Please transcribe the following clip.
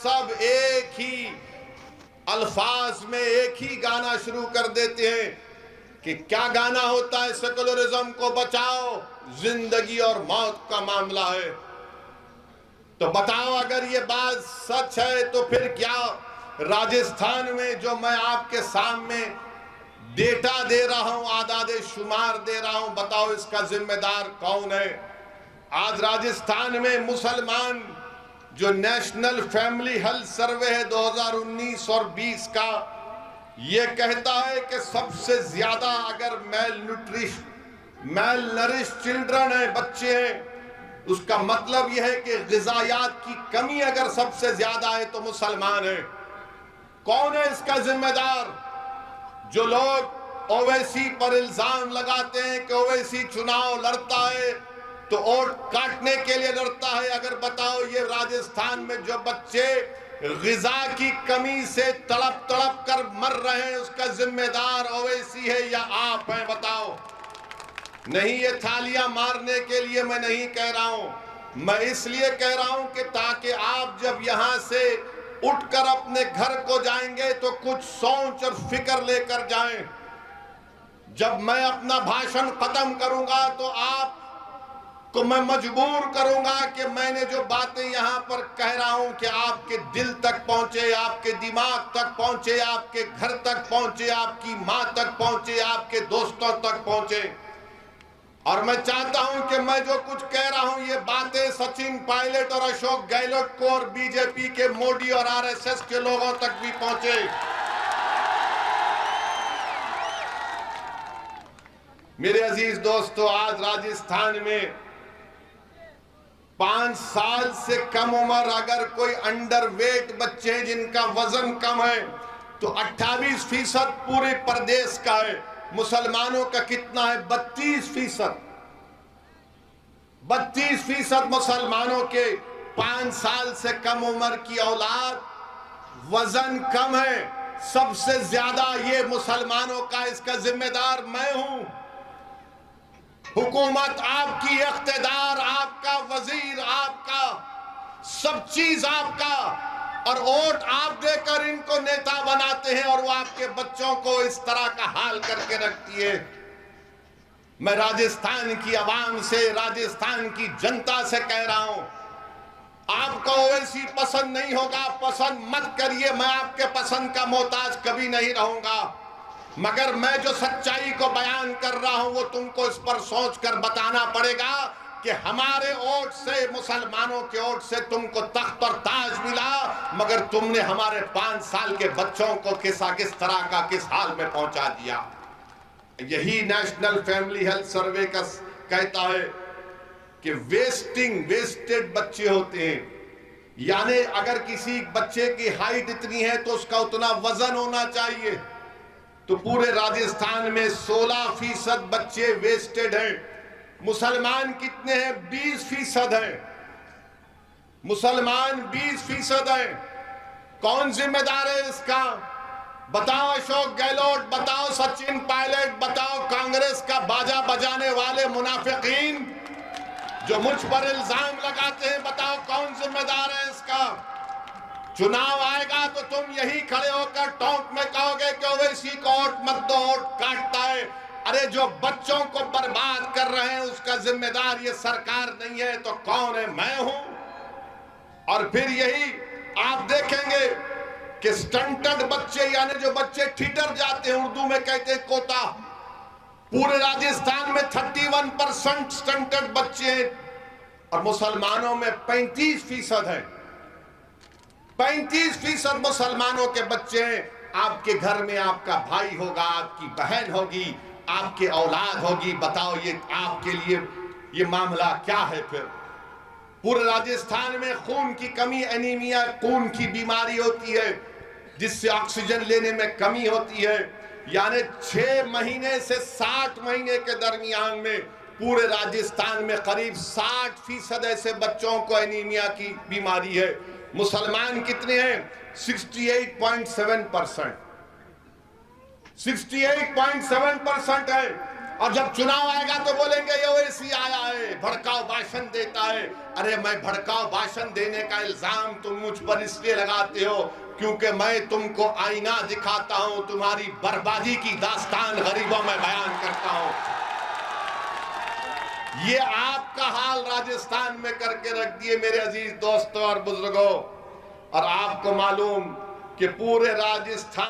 सब एक ही अल्फाज में एक ही गाना शुरू कर देते हैं कि क्या गाना होता है, सेकुलरिज्म को बचाओ, जिंदगी और मौत का मामला है। तो बताओ, अगर ये बात सच है तो फिर क्या राजस्थान में जो मैं आपके सामने डेटा दे रहा हूं, आदादे शुमार दे रहा हूं, बताओ इसका जिम्मेदार कौन है? आज राजस्थान में मुसलमान, जो नेशनल फैमिली हेल्थ सर्वे है 2019 और 20 का, ये कहता है कि सबसे ज्यादा अगर मेल नरिश चिल्ड्रन है, बच्चे हैं, उसका मतलब यह है कि ग़िज़ायात की कमी अगर सबसे ज्यादा है तो मुसलमान है। कौन है इसका जिम्मेदार? जो लोग ओवैसी पर इल्जाम लगाते हैं कि ओवैसी चुनाव लड़ता है तो वोट काटने के लिए लड़ता है, अगर बताओ ये राजस्थान में जो बच्चे ग़िज़ा की कमी से तड़प तड़प कर मर रहे हैं, उसका जिम्मेदार ओवैसी है या आप हैं? बताओ। नहीं, ये थालियां मारने के लिए मैं नहीं कह रहा हूं, मैं इसलिए कह रहा हूं कि ताकि आप जब यहां से उठकर अपने घर को जाएंगे तो कुछ सोच और फिक्र लेकर जाएं। जब मैं अपना भाषण खत्म करूंगा तो आपको मैं मजबूर करूंगा कि मैंने जो बातें यहां पर कह रहा हूं कि आपके दिल तक पहुंचे, आपके दिमाग तक पहुंचे, आपके घर तक पहुंचे, आपकी मां तक पहुंचे, आपके दोस्तों तक पहुंचे। और मैं चाहता हूं कि मैं जो कुछ कह रहा हूं ये बातें सचिन पायलट और अशोक गहलोत को और बीजेपी के मोदी और आरएसएस के लोगों तक भी पहुंचे। मेरे अजीज दोस्तों, आज राजस्थान में 5 साल से कम उम्र अगर कोई अंडरवेट बच्चे हैं जिनका वजन कम है तो 28% पूरे प्रदेश का है। मुसलमानों का कितना है? 32%। 32% मुसलमानों के 5 साल से कम उम्र की औलाद वजन कम है। सबसे ज्यादा ये मुसलमानों का, इसका जिम्मेदार मैं हूं। हुकूमत आपकी, इख्तिदार आपका, वजीर आपका, सब चीज आपका, और वोट आप देकर इनको नेता बनाते हैं और वो आपके बच्चों को इस तरह का हाल करके रखती है। मैं राजस्थान की आवाम से, राजस्थान की जनता से कह रहा हूं, आपको ओवैसी पसंद नहीं होगा, पसंद मत करिए, मैं आपके पसंद का मोहताज कभी नहीं रहूंगा, मगर मैं जो सच्चाई को बयान कर रहा हूं वो तुमको इस पर सोचकर बताना पड़ेगा कि हमारे वोट से, मुसलमानों के वोट से तुमको तख्त और ताज मिला, मगर तुमने हमारे 5 साल के बच्चों को किस तरह का, किस हाल में पहुंचा दिया। यही नेशनल फैमिली हेल्थ सर्वे का कहता है कि वेस्टेड बच्चे होते हैं, यानी अगर किसी बच्चे की हाइट इतनी है तो उसका उतना वजन होना चाहिए। तो पूरे राजस्थान में 16% बच्चे वेस्टेड हैं। मुसलमान कितने हैं? 20% हैं। मुसलमान 20% हैं। कौन जिम्मेदार है इसका? बताओ अशोक गहलोत, बताओ सचिन पायलट, बताओ कांग्रेस का बाजा बजाने वाले मुनाफिकीन जो मुझ पर इल्जाम लगाते हैं, बताओ कौन जिम्मेदार है इसका? चुनाव आएगा तो तुम यही खड़े होकर टोंक में कहोगे कि ओवैसी को वोट मत दो, वोट काटता है। अरे जो बच्चों को बर्बाद कर रहे हैं उसका जिम्मेदार ये सरकार नहीं है तो कौन है? मैं हूं। और फिर यही आप देखेंगे कि स्टंटेड बच्चे, यानी जो बच्चे ठिठर जाते हैं, उर्दू में कहते हैं कोता, पूरे राजस्थान में 31% स्टंटेड बच्चे हैं और मुसलमानों में 35% हैं। 35% मुसलमानों के बच्चे हैं। आपके घर में आपका भाई होगा, आपकी बहन होगी, आपके औलाद होगी। बताओ ये आपके लिए ये मामला क्या है? फिर पूरे राजस्थान में खून की कमी, एनीमिया, खून की बीमारी होती है जिससे ऑक्सीजन लेने में कमी होती है। यानी 6 महीने से 60 महीने के दरमियान में पूरे राजस्थान में करीब 60% ऐसे बच्चों को एनीमिया की बीमारी है। मुसलमान कितने हैं? 68.7%। 68.7% है। और जब चुनाव आएगा तो बोलेंगे ये ओवैसी आया है, भड़काऊ भाषण देता है। अरे मैं भड़काऊ भाषण देने का इल्जाम तुम मुझ पर इसलिए लगाते हो क्योंकि मैं तुमको आईना दिखाता हूं, तुम्हारी बर्बादी की दास्तान गरीबों में बयान करता हूं। ये आपका हाल राजस्थान में करके रख दिए मेरे अजीज दोस्तों और बुजुर्गों। और आपको मालूम कि पूरे राजस्थान